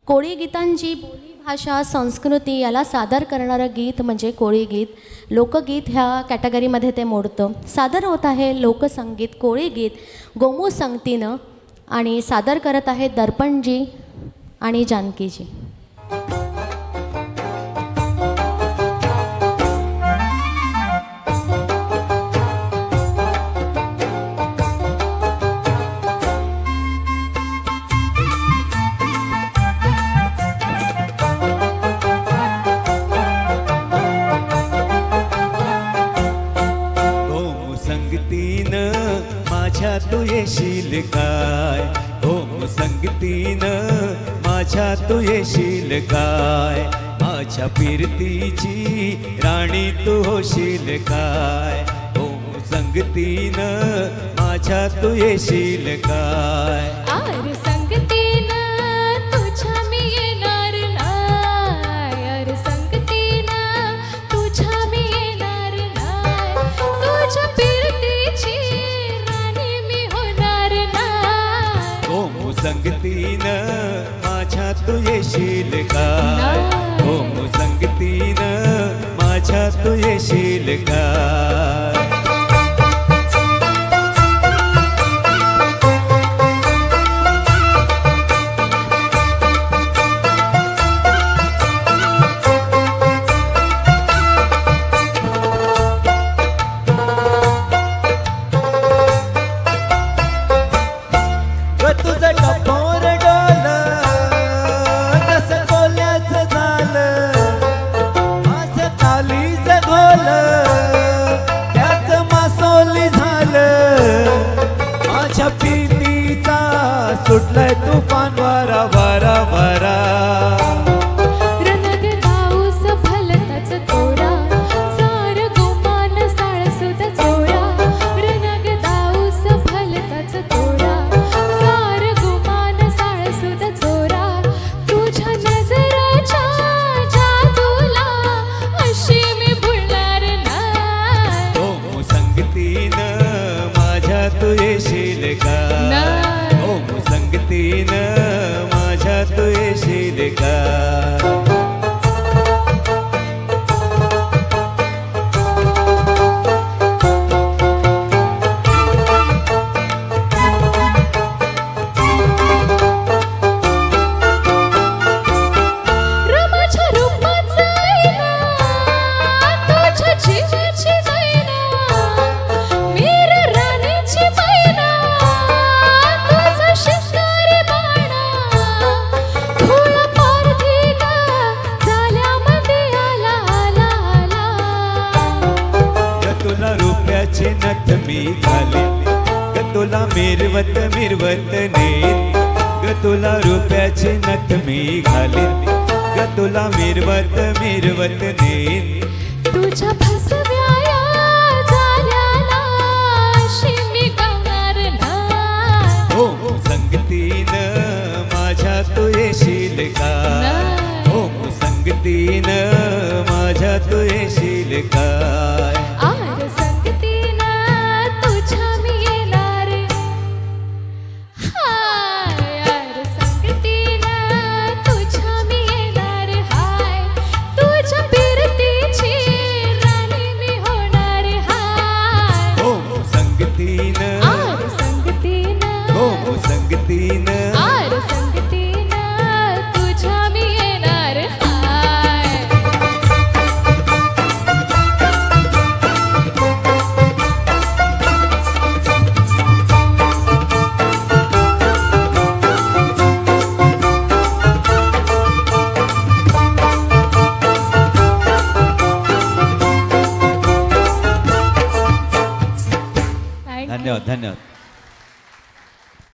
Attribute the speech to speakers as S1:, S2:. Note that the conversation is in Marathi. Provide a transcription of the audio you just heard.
S1: कोळी गीतांची बोली भाषा संस्कृती याला सादर करणारं गीत म्हणजे कोळी गीत. लोकगीत ह्या कॅटेगरीमध्ये ते मोडतं. सादर होत आहे लोकसंगीत कोळी गीत गोमू संगतीनं आणि सादर करत आहेत दर्पणजी आणि जानकीजी.
S2: माझ्या तू येशील काय, ओम संगतीनं माझ्या तू येशील काय, माझ्या फिरतीची राणी तू होशील काय, ओम संगतीनं माझ्या तू येशील काय.
S3: आर संगतीनं तुझ्या मी येणार नाय, आर संगतीनं तुझ्या मी येणार नाय, तुझ्या फिरतीची
S2: ओम संगतीनं माझ्या तू येशील काय, ओम संगतीनं माझ्या तू येशील काय. तुझं कपोर डोलं कसं कोल्याचं झालं, माझं तालीचं घोलं त्याचं मासोली झालं, माझ्या प्रीतीचा सुटलाय तुफान वारा वारा वारा. तू येशील का, ओम संगतीनं माझ्या तू येशील का. तुला रुपयाचे नथ मी घालेन ग, तुला मिरवत मिरवत नेन ग, तुला रुपयाचे नथ मी घालेन ग, तुला मिरवत मिरवत नेन.
S3: तुझ्या फसव्या झाल्याला अशी मी गवणार नाही,
S2: ओम संगतीनं माझ्या तू येशील का, ओम संगतीनं माझ्या तू येशील काय. संगतीनं
S3: आर संगतीनं तुझ्या मी येणार हाय.
S2: धन्यवाद धन्यवाद.